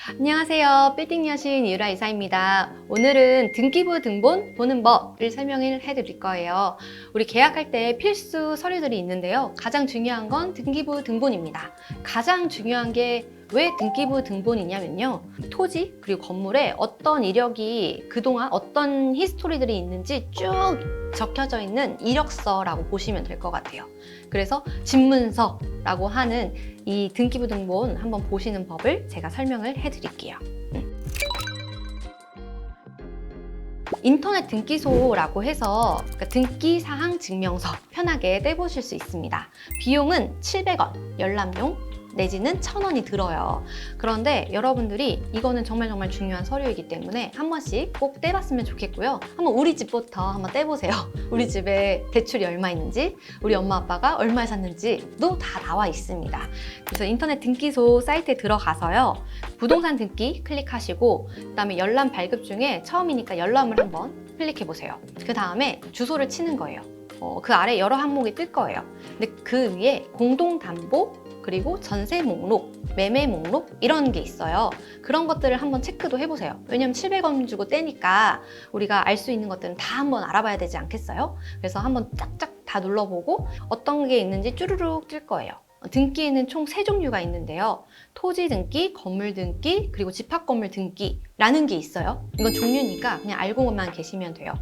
안녕하세요. 빌딩 여신 유라 이사입니다. 오늘은 등기부 등본 보는 법을 설명을 해드릴 거예요. 우리 계약할 때 필수 서류들이 있는데요. 가장 중요한 건 등기부 등본입니다. 가장 중요한 게 왜 등기부 등본이냐면요. 토지 그리고 건물에 어떤 이력이 그동안 어떤 히스토리들이 있는지 쭉 적혀져 있는 이력서라고 보시면 될 것 같아요. 그래서 집문서라고 하는 이 등기부 등본 한번 보시는 법을 제가 설명을 해드릴게요. 인터넷 등기소라고 해서 등기사항 증명서 편하게 떼보실 수 있습니다. 비용은 700원, 열람용 내지는 1,000원이 들어요. 그런데 여러분들이 이거는 정말 중요한 서류이기 때문에 한 번씩 꼭 떼봤으면 좋겠고요. 한번 우리 집부터 한번 떼보세요. 우리 집에 대출이 얼마 있는지, 우리 엄마 아빠가 얼마에 샀는지도 다 나와 있습니다. 그래서 인터넷 등기소 사이트에 들어가서요. 부동산 등기 클릭하시고 그다음에 열람 발급 중에 처음이니까 열람을 한번 클릭해보세요. 그 다음에 주소를 치는 거예요. 그 아래 여러 항목이 뜰 거예요. 근데 그 위에 공동담보 그리고 전세 목록, 매매 목록 이런 게 있어요. 그런 것들을 한번 체크도 해보세요. 왜냐면 700원 주고 떼니까 우리가 알 수 있는 것들은 다 한번 알아봐야 되지 않겠어요? 그래서 한번 짝짝 다 눌러보고 어떤 게 있는지 쭈루룩 뜰 거예요. 등기에는 총 3종류가 있는데요. 토지 등기, 건물 등기, 그리고 집합건물 등기라는 게 있어요. 이건 종류니까 그냥 알고만 계시면 돼요.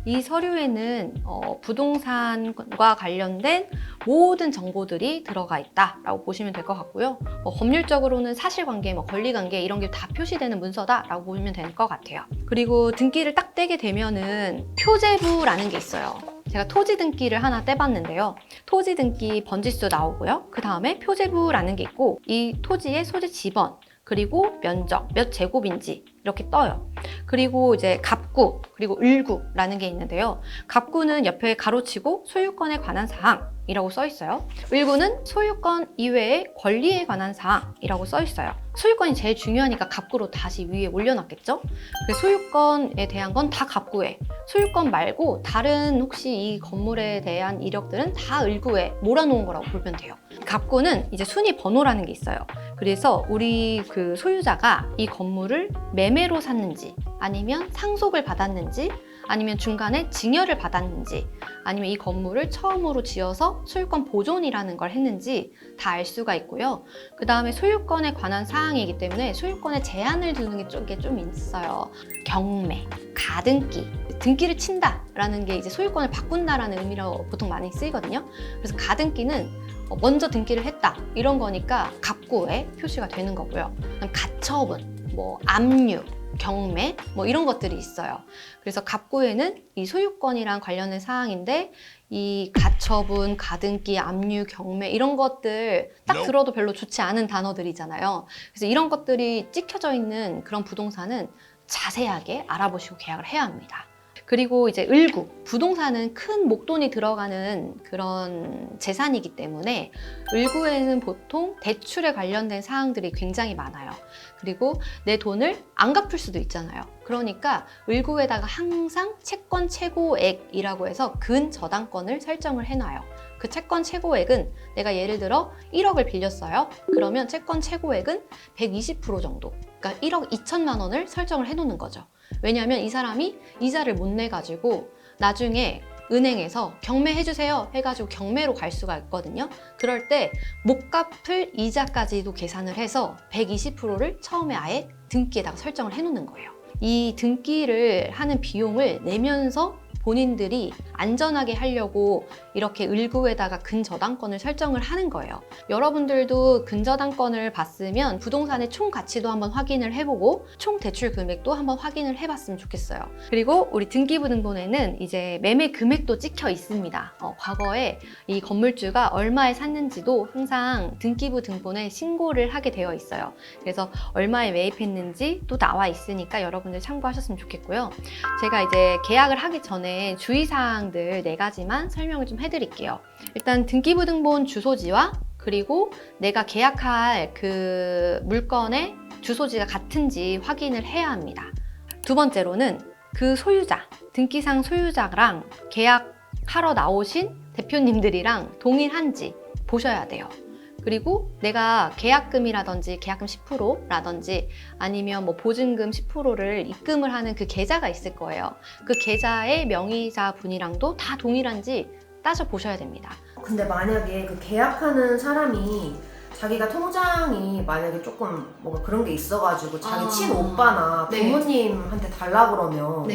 이 서류에는 부동산과 관련된 모든 정보들이 들어가 있다라고 보시면 될 것 같고요. 법률적으로는 사실관계, 권리관계 이런 게 다 표시되는 문서다라고 보시면 될 것 같아요. 그리고 등기를 딱 떼게 되면은 표제부라는 게 있어요. 제가 토지 등기를 하나 떼봤는데요. 토지 등기 번지수 나오고요. 그 다음에 표제부라는 게 있고 이 토지의 소재 지번 그리고 면적, 몇 제곱인지 이렇게 떠요. 그리고 이제 갑구 그리고 을구라는 게 있는데요. 갑구는 옆에 가로치고 소유권에 관한 사항이라고 써 있어요. 을구는 소유권 이외의 권리에 관한 사항이라고 써 있어요. 소유권이 제일 중요하니까 갑구로 다시 위에 올려놨겠죠? 소유권에 대한 건 다 갑구에, 소유권 말고 다른 혹시 이 건물에 대한 이력들은 다 을구에 몰아놓은 거라고 보면 돼요. 갑구는 이제 순위 번호라는 게 있어요. 그래서 우리 그 소유자가 이 건물을 매매로 샀는지 아니면 상속을 받았는지 아니면 중간에 증여를 받았는지 아니면 이 건물을 처음으로 지어서 소유권 보존이라는 걸 했는지 다 알 수가 있고요. 그 다음에 소유권에 관한 사항이기 때문에 소유권에 제한을 두는 게 좀 있어요. 경매, 가등기, 등기를 친다라는 게 이제 소유권을 바꾼다라는 의미로 보통 많이 쓰이거든요. 그래서 가등기는 먼저 등기를 했다 이런 거니까 갑구에 표시가 되는 거고요. 그다음 가처분, 압류, 경매 이런 것들이 있어요. 그래서 갑구에는 이 소유권이랑 관련된 사항인데 이 가처분, 가등기, 압류, 경매 이런 것들 딱 들어도 별로 좋지 않은 단어들이잖아요. 그래서 이런 것들이 찍혀져 있는 그런 부동산은 자세하게 알아보시고 계약을 해야 합니다. 그리고 이제 을구, 부동산은 큰 목돈이 들어가는 그런 재산이기 때문에 을구에는 보통 대출에 관련된 사항들이 굉장히 많아요. 그리고 내 돈을 안 갚을 수도 있잖아요. 그러니까 을구에다가 항상 채권 최고액이라고 해서 근저당권을 설정을 해놔요. 그 채권 최고액은 내가 예를 들어 1억을 빌렸어요. 그러면 채권 최고액은 120% 정도, 그러니까 1억 2천만 원을 설정을 해놓는 거죠. 왜냐하면 이 사람이 이자를 못 내가지고 나중에 은행에서 경매해주세요 해가지고 경매로 갈 수가 있거든요. 그럴 때 못 갚을 이자까지도 계산을 해서 120%를 처음에 아예 등기에다가 설정을 해놓는 거예요. 이 등기를 하는 비용을 내면서 본인들이 안전하게 하려고 이렇게 을구에다가 근저당권을 설정을 하는 거예요. 여러분들도 근저당권을 봤으면 부동산의 총 가치도 한번 확인을 해보고 총 대출 금액도 한번 확인을 해봤으면 좋겠어요. 그리고 우리 등기부 등본에는 이제 매매 금액도 찍혀 있습니다. 과거에 이 건물주가 얼마에 샀는지도 항상 등기부 등본에 신고를 하게 되어 있어요. 그래서 얼마에 매입했는지 또 나와 있으니까 여러분들 참고하셨으면 좋겠고요. 제가 이제 계약을 하기 전에 주의사항들 4가지만 설명을 좀 해드릴게요. 일단 등기부 등본 주소지와 그리고 내가 계약할 그 물건의 주소지가 같은지 확인을 해야 합니다. 두 번째로는 그 소유자, 등기상 소유자랑 계약하러 나오신 대표님들이랑 동일한지 보셔야 돼요. 그리고 내가 계약금이라든지 계약금 10%라든지 아니면 뭐 보증금 10%를 입금을 하는 그 계좌가 있을 거예요. 그 계좌의 명의자 분이랑도 다 동일한지 따져보셔야 됩니다. 근데 만약에 그 계약하는 사람이 자기가 통장이 만약에 조금 뭔가 그런 게 있어가지고 자기 친오빠나 네. 부모님한테 달라 그러면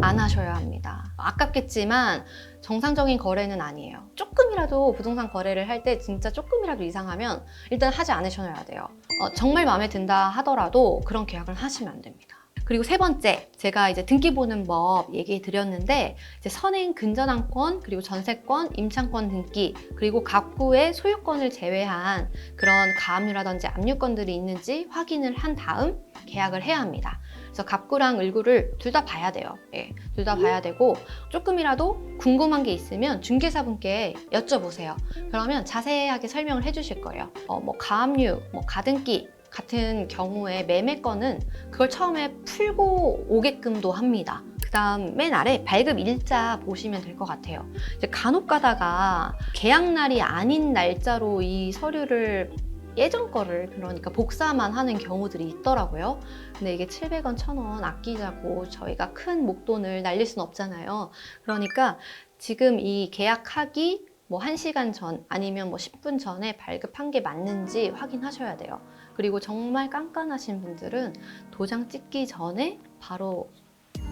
안 하셔야 합니다. 아깝겠지만 정상적인 거래는 아니에요. 조금이라도 부동산 거래를 할 때 진짜 조금이라도 이상하면 일단 하지 않으셔야 돼요. 정말 마음에 든다 하더라도 그런 계약을 하시면 안 됩니다. 그리고 세 번째, 제가 이제 등기 보는 법 얘기해 드렸는데, 이제 선행 근저당권, 그리고 전세권, 임차권 등기, 그리고 갑구의 소유권을 제외한 그런 가압류라든지 압류권들이 있는지 확인을 한 다음 계약을 해야 합니다. 그래서 갑구랑 을구를 둘 다 봐야 돼요. 예, 둘 다 봐야 되고, 조금이라도 궁금한 게 있으면 중개사분께 여쭤보세요. 그러면 자세하게 설명을 해주실 거예요. 뭐 가압류, 뭐 가등기 같은 경우에 매매건은 그걸 처음에 풀고 오게끔도 합니다. 그 다음 맨 아래 발급 일자 보시면 될 것 같아요. 이제 간혹 가다가 계약날이 아닌 날짜로 이 서류를 예전 거를 그러니까 복사만 하는 경우들이 있더라고요. 근데 이게 700원, 1000원 아끼자고 저희가 큰 목돈을 날릴 순 없잖아요. 그러니까 지금 이 계약하기 뭐 1시간 전 아니면 뭐 10분 전에 발급한 게 맞는지 확인하셔야 돼요. 그리고 정말 깐깐하신 분들은 도장 찍기 전에 바로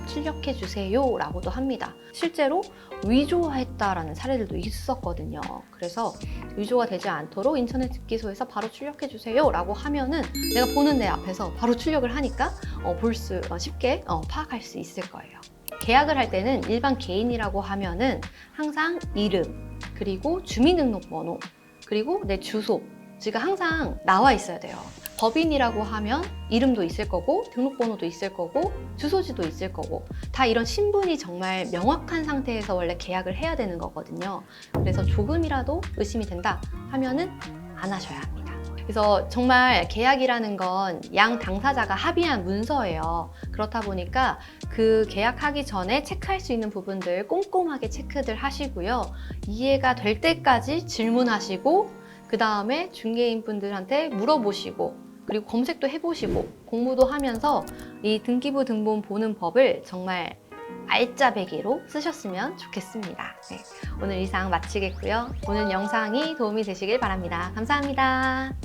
출력해 주세요 라고도 합니다. 실제로 위조했다라는 사례들도 있었거든요. 그래서 위조가 되지 않도록 인터넷 등기소에서 바로 출력해 주세요 라고 하면은 내가 보는 내 앞에서 바로 출력을 하니까 쉽게 파악할 수 있을 거예요. 계약을 할 때는 일반 개인이라고 하면은 항상 이름, 그리고 주민등록번호, 그리고 내 주소지가 항상 나와 있어야 돼요. 법인이라고 하면 이름도 있을 거고 등록번호도 있을 거고 주소지도 있을 거고 다 이런 신분이 정말 명확한 상태에서 원래 계약을 해야 되는 거거든요. 그래서 조금이라도 의심이 된다 하면은 안 하셔야 합니다. 그래서 정말 계약이라는 건 양 당사자가 합의한 문서예요. 그렇다 보니까 그 계약하기 전에 체크할 수 있는 부분들 꼼꼼하게 체크들 하시고요. 이해가 될 때까지 질문하시고 그 다음에 중개인 분들한테 물어보시고 그리고 검색도 해보시고 공부도 하면서 이 등기부 등본 보는 법을 정말 알짜배기로 쓰셨으면 좋겠습니다. 네, 오늘 이상 마치겠고요. 오늘 영상이 도움이 되시길 바랍니다. 감사합니다.